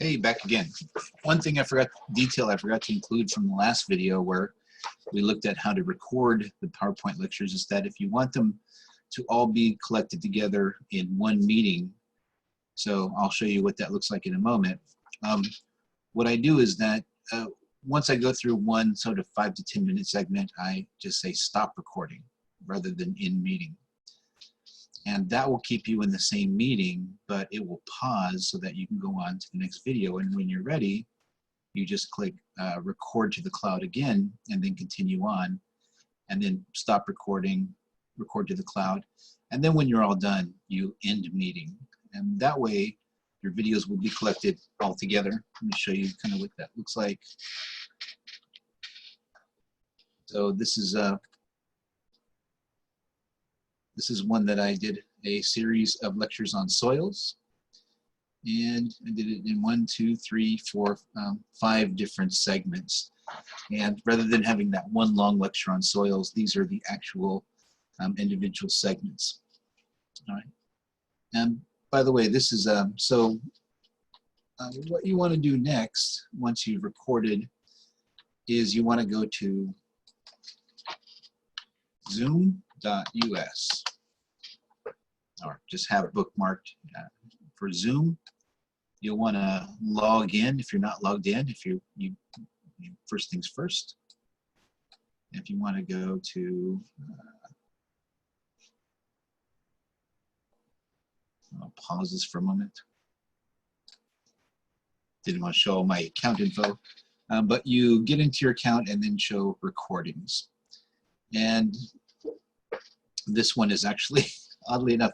Hey, back again. One thing I forgot to include from the last video where we looked at how to record the PowerPoint lectures is that if you want them to all be collected together in one meeting, so I'll show you what that looks like in a moment. What I do is that once I go through one sort of 5 to 10 minute segment, I just say stop recording rather than in meeting. And that will keep you in the same meeting, but it will pause so that you can go on to the next video. And when you're ready, you just click record to the cloud again, and then continue on, and then stop recording, record to the cloud. And then when you're all done, you end meeting. And that way, your videos will be collected all together. Let me show you kind of what that looks like. So this is one that I did a series of lectures on soils, and I did it in 1, 2, 3, 4, 5 different segments. And rather than having that one long lecture on soils, these are the actual individual segments. All right. And by the way, this is what you want to do next once you've recorded is you want to go to zoom.us, or just have it bookmarked for Zoom. You'll want to log in if you're not logged in. If you first things first. If you want to go to I'll pause this for a moment. Didn't want to show all my account info, but you get into your account and then show recordings. And this one is actually, oddly enough,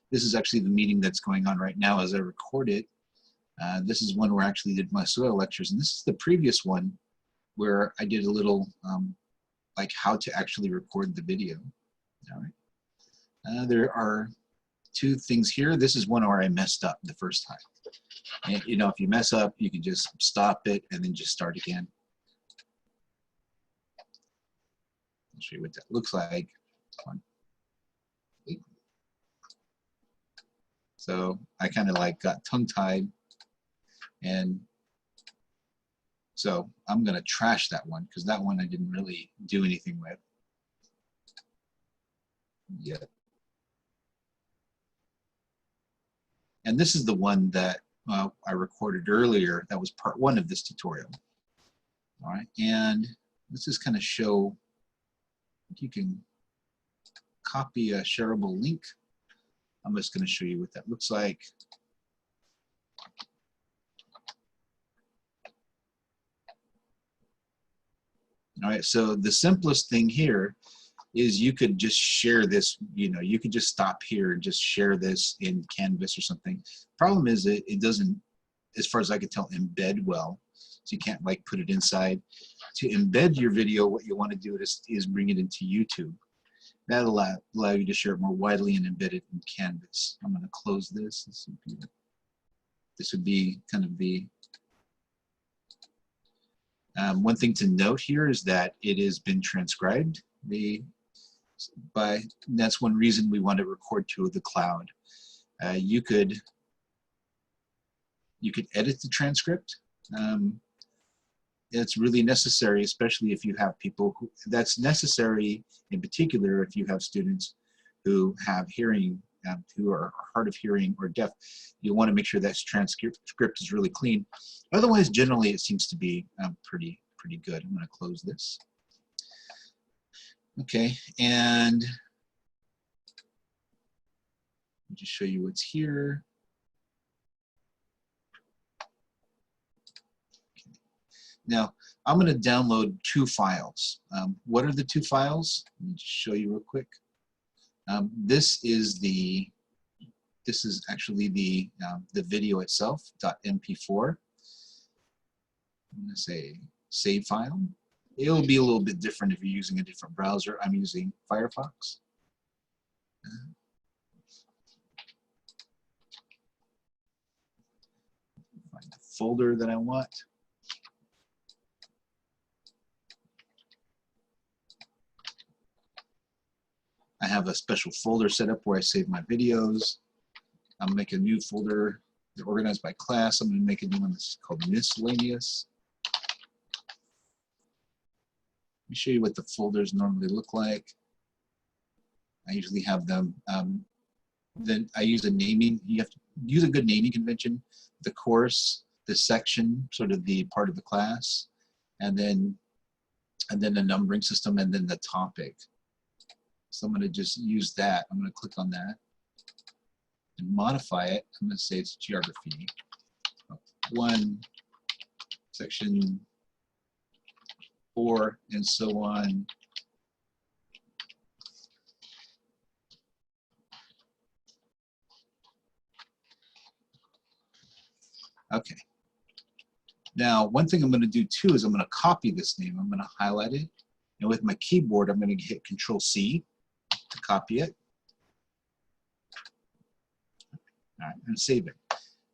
this is actually the meeting that's going on right now as I record it. This is one where I actually did my soil lectures, and this is the previous one where I did a little like how to actually record the video. All right. There are 2 things here. This is one where I messed up the first time. And, you know, if you mess up, you can just stop it and then just start again. I'll show you what that looks like. So I kind of like got tongue-tied, and so I'm going to trash that one because that one I didn't really do anything with yet. And this is the one that I recorded earlier. That was part 1 of this tutorial. All right, and let's just kind of show. You can copy a shareable link. I'm just going to show you what that looks like. All right, so the simplest thing here is you could just share this, you know, you could just stop here and just share this in Canvas or something. Problem is it doesn't, as far as I can tell, embed well. So you can't like put it inside. To embed your video, what you want to do is bring it into YouTube. That'll allow you to share it more widely and embed it in Canvas. I'm going to close this. This would be kind of the one thing to note here is that it has been transcribed. That's one reason we want to record to the cloud. You could edit the transcript. It's really necessary, especially if you have people who, that's necessary in particular if you have students who have hearing, who are hard of hearing or deaf. You want to make sure that transcript is really clean. Otherwise, generally, it seems to be pretty good. I'm going to close this. Okay, and I'll just show you what's here. Now, I'm going to download 2 files. What are the 2 files? Let me just show you real quick. This is actually the video itself, .mp4. I'm going to say save file. It'll be a little bit different if you're using a different browser. I'm using Firefox. Find the folder that I want. I have a special folder set up where I save my videos. I'll make a new folder They're organized by class. I'm going to make a new one that's called miscellaneous. Let me show you what the folders normally look like. I usually have them. Then I use a naming. You have to use a good naming convention. The course, the section, sort of the part of the class, and then the numbering system, and then the topic. So I'm going to just use that. I'm going to click on that and modify it. I'm going to say it's geography 1, section 4, and so on. Okay. Now, one thing I'm going to do too is I'm going to copy this name. I'm going to highlight it, and with my keyboard, I'm going to hit Control-C to copy it. All right, and save it.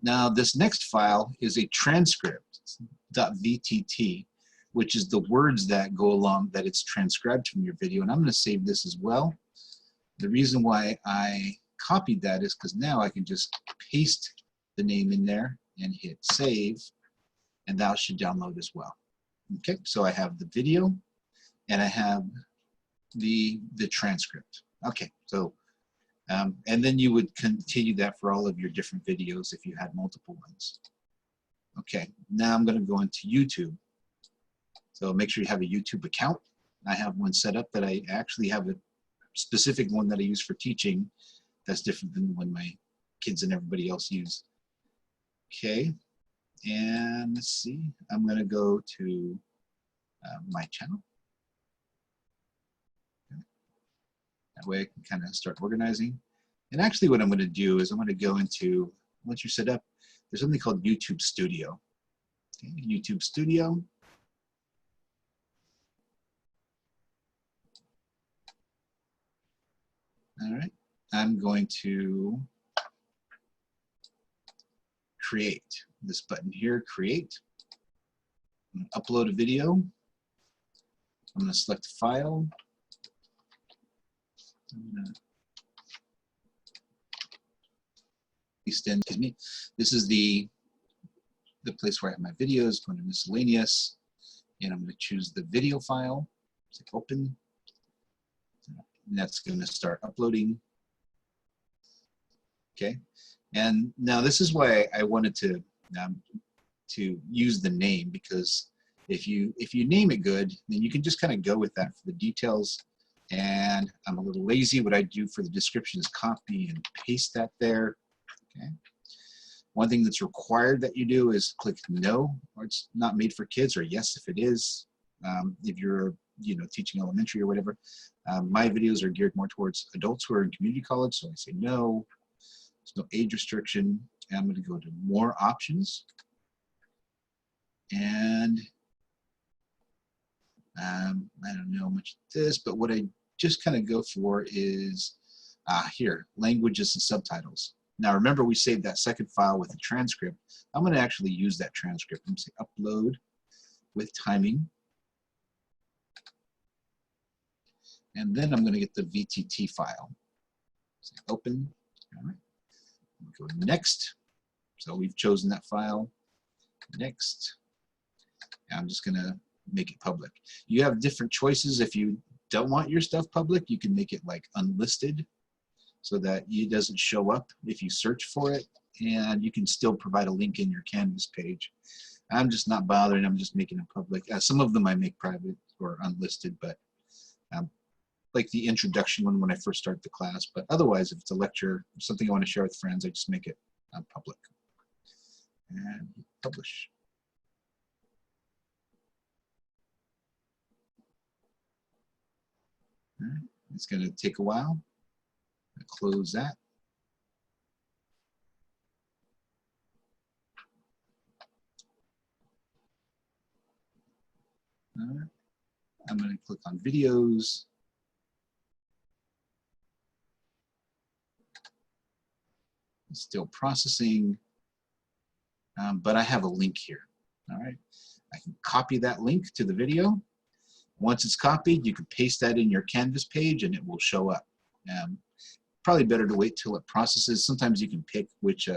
Now, this next file is a transcript, .vtt, which is the words that go along that it's transcribed from your video, and I'm going to save this as well. The reason why I copied that is because now I can just paste the name in there and hit save, and that should download as well. Okay, so I have the video and I have the transcript. Okay, so and then you would continue that for all of your different videos if you had multiple ones. Okay, now I'm going to go into YouTube. So make sure you have a YouTube account. I have one set up that I actually have a specific one that I use for teaching that's different than the one my kids and everybody else use. Okay, and let's see, I'm going to go to my channel. Okay. That way I can kind of start organizing. And actually what I'm going to do is I'm going to go into, once you're set up, there's something called YouTube Studio. Okay, YouTube Studio. All right, I'm going to create this button here, create. I'm going to upload a video. I'm going to select file. I'm going to paste in. Excuse me. This is the place where I have my videos. Going to miscellaneous, and I'm going to choose the video file. Say open. And that's going to start uploading. Okay, and now this is why I wanted to use the name, because if you name it good, then you can just kind of go with that for the details. And I'm a little lazy. What I do for the description is copy and paste that there. Okay. One thing that's required that you do is click no, or it's not made for kids, or yes if it is. If you're teaching elementary or whatever. My videos are geared more towards adults who are in community college, so I say no. There's no age restriction. And I'm going to go to more options. And I don't know much of this, but what I just kind of go for is here, languages and subtitles. Now remember, we saved that second file with a transcript. I'm going to actually use that transcript. I'm going to say upload with timing. And then I'm going to get the VTT file. Say open. All right. Go next. So we've chosen that file. Next. And I'm just going to make it public. You have different choices. If you don't want your stuff public, you can make it like unlisted so that it doesn't show up if you search for it. And you can still provide a link in your Canvas page. I'm just not bothering. I'm just making it public. Some of them I make private or unlisted, but like the introduction one when I first start the class. But otherwise, if it's a lecture, something I want to share with friends, I just make it public. And publish. All right. It's going to take a while. I'll close that. All right. I'm going to click on videos. It's still processing, but I have a link here. All right. I can copy that link to the video. Once it's copied, you can paste that in your Canvas page and it will show up. Probably better to wait till it processes. Sometimes you can pick which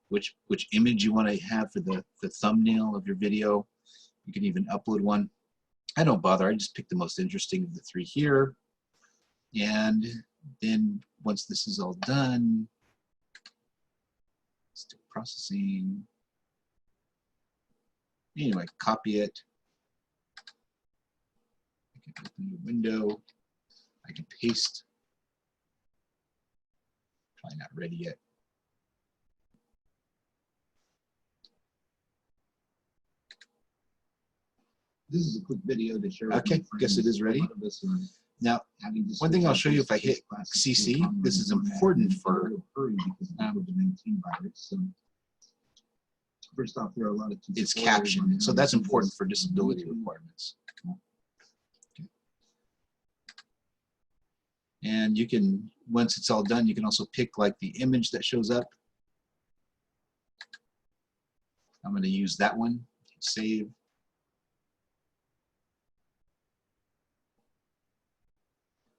which image you want to have for the thumbnail of your video. You can even upload one. I don't bother. I just pick the most interesting of the 3 here. And then once this is all done, still processing. Anyway, copy it. I can open the window. I can paste. Probably not ready yet. This is a quick video to share. Okay, guess it is ready. Now, one thing I'll show you if I hit CC, this is important for COVID-19 virus. So first off, there are a lot of it's captioned, so that's important for disability requirements. Okay. And you can, once it's all done, you can also pick like the image that shows up. I'm going to use that one. Save.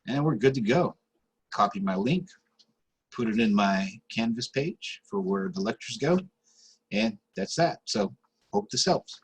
And we're good to go. Copy my link, put it in my Canvas page for where the lectures go, and that's that. So hope this helps.